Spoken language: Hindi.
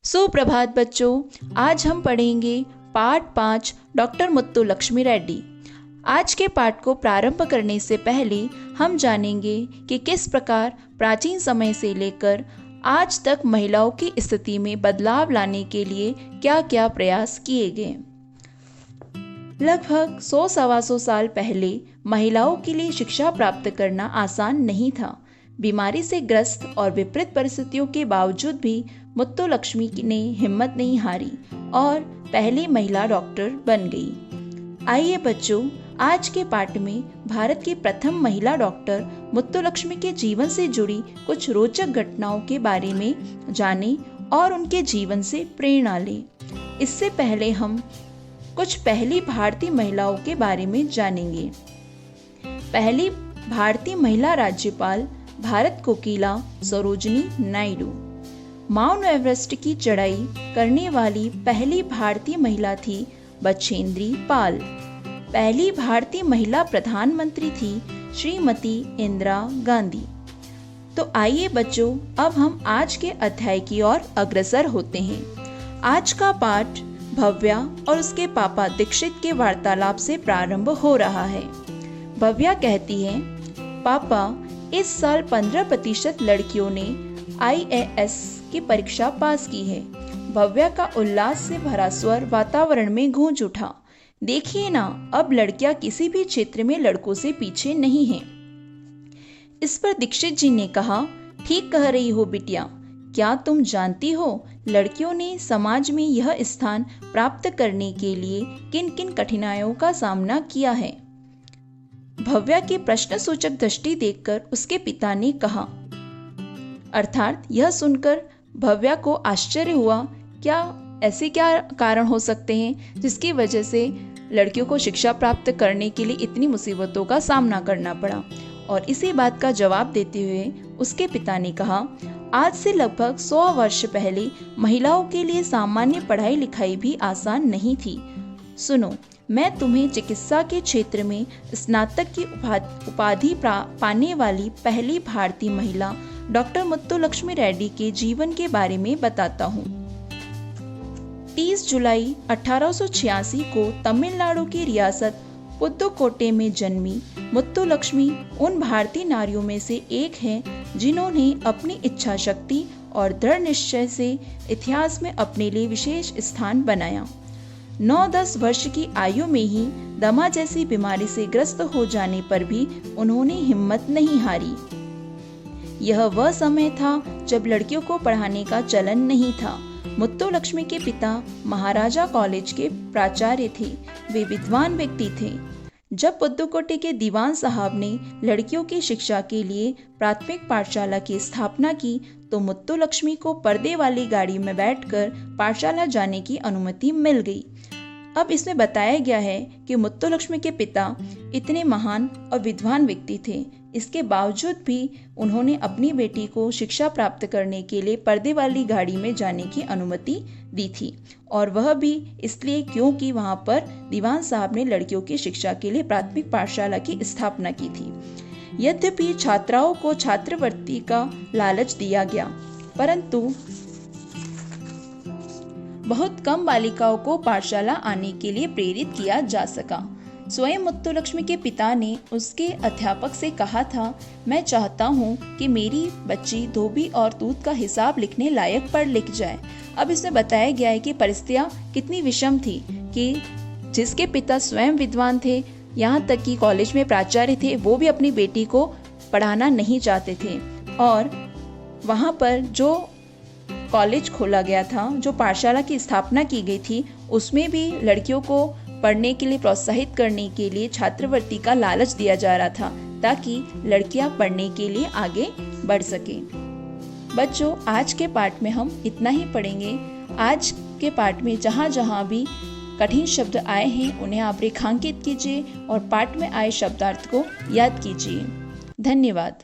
सुप्रभात बच्चों, आज हम पढ़ेंगे पाठ 5 डॉक्टर मुत्तुलक्ष्मी रेड्डी। आज के पाठ को प्रारंभ करने से पहले हम जानेंगे कि किस प्रकार प्राचीन समय से लेकर आज तक महिलाओं की स्थिति में बदलाव लाने के लिए क्या क्या प्रयास किए गए। लगभग 100-125 साल पहले महिलाओं के लिए शिक्षा प्राप्त करना आसान नहीं था। बीमारी से ग्रस्त और विपरीत परिस्थितियों के बावजूद भी मुत्तुलक्ष्मी ने हिम्मत नहीं हारी और पहली महिला डॉक्टर बन गई। आइए बच्चों, आज के पाठ में भारत की प्रथम महिला डॉक्टर मुत्तुलक्ष्मी के जीवन से जुड़ी कुछ रोचक घटनाओं के बारे में जानें और उनके जीवन से प्रेरणा लें। इससे पहले हम कुछ पहली भारतीय महिलाओं के बारे में जानेंगे। पहली भारतीय महिला राज्यपाल भारत कोकिला सरोजिनी नायडू। माउंट एवरेस्ट की चढ़ाई करने वाली पहली भारतीय महिला थी बछेंद्री पाल। पहली भारतीय महिला प्रधानमंत्री थी श्रीमती इंदिरा गांधी। तो आइए बच्चों, अब हम आज के अध्याय की ओर अग्रसर होते हैं। आज का पाठ भव्या और उसके पापा दीक्षित के वार्तालाप से प्रारंभ हो रहा है। भव्या कहती है, पापा, इस साल 15% लड़कियों ने IAS की परीक्षा पास की है। भव्या का उल्लास से भरा स्वर वातावरण में गूंज उठा। देखिए ना, अब लड़कियां किसी भी क्षेत्र में लड़कों से पीछे नहीं हैं। इस पर दीक्षित जी ने कहा, ठीक कह रही हो बिटिया। क्या तुम जानती हो लड़कियों ने समाज में यह स्थान प्राप्त करने के लिए किन किन कठिनाइयों का सामना किया है? भव्या की प्रश्नसूचक दृष्टि देखकर उसके पिता ने कहा। अर्थात यह सुनकर भव्या को आश्चर्य हुआ, क्या ऐसे क्या कारण हो सकते हैं जिसकी वजह से लड़कियों को शिक्षा प्राप्त करने के लिए इतनी मुसीबतों का सामना करना पड़ा। और इसी बात का जवाब देते हुए उसके पिता ने कहा, आज से लगभग 100 वर्ष पहले महिलाओं के लिए सामान्य पढ़ाई लिखाई भी आसान नहीं थी। सुनो, मैं तुम्हें चिकित्सा के क्षेत्र में स्नातक की उपाधि पाने वाली पहली भारतीय महिला डॉक्टर मुत्तुलक्ष्मी रेड्डी के जीवन के बारे में बताता हूँ। 30 जुलाई 1886 को तमिलनाडु की रियासत पुदुकोट्टई में जन्मी मुत्तुलक्ष्मी उन भारतीय नारियों में से एक हैं जिन्होंने अपनी इच्छा शक्ति और दृढ़ निश्चय से इतिहास में अपने लिए विशेष स्थान बनाया। 9-10 वर्ष की आयु में ही दमा जैसी बीमारी से ग्रस्त हो जाने पर भी उन्होंने हिम्मत नहीं हारी। यह वह समय था जब लड़कियों को पढ़ाने का चलन नहीं था। मुत्तुलक्ष्मी के पिता महाराजा कॉलेज के प्राचार्य थे। वे विद्वान व्यक्ति थे। जब पुदुकोट्टई के दीवान साहब ने लड़कियों की शिक्षा के लिए प्राथमिक पाठशाला की स्थापना की तो मुत्तुलक्ष्मी को पर्दे वाली गाड़ी में बैठकर पाठशाला जाने की अनुमति मिल गई। अब इसमें बताया गया है कि मुत्तुलक्ष्मी के पिता इतने महान और विद्वान व्यक्ति थे, इसके बावजूद भी उन्होंने अपनी बेटी को शिक्षा प्राप्त करने के लिए पर्दे वाली गाड़ी में जाने की अनुमति दी थी। और वह भी इसलिए क्योंकि वहां पर दीवान साहब ने लड़कियों की शिक्षा के लिए प्राथमिक पाठशाला की स्थापना की थी। यद्यपि छात्राओं को छात्रवृत्ति का लालच दिया गया, परंतु बहुत कम बालिकाओं को पाठशाला आने के लिए प्रेरित किया जा सका। स्वयं मुत्तुलक्ष्मी के पिता ने उसके अध्यापक से कहा था, मैं चाहता हूँ कि मेरी बच्ची धोबी और दूध का हिसाब लिखने लायक पढ़ लिख जाए। अब इसमें बताया गया है कि परिस्थितियाँ कितनी विषम थी कि जिसके पिता स्वयं विद्वान थे, यहाँ तक कि कॉलेज में प्राचार्य थे, वो भी अपनी बेटी को पढ़ाना नहीं चाहते थे। और वहाँ पर जो कॉलेज खोला गया था, जो पाठशाला की स्थापना की गई थी, उसमें भी लड़कियों को पढ़ने के लिए प्रोत्साहित करने के लिए छात्रवृत्ति का लालच दिया जा रहा था ताकि लड़कियां पढ़ने के लिए आगे बढ़ सकें। बच्चों, आज के पाठ में हम इतना ही पढ़ेंगे। आज के पाठ में जहाँ जहाँ भी कठिन शब्द आए हैं उन्हें आप रेखांकित कीजिए और पाठ में आए शब्दार्थ को याद कीजिए। धन्यवाद।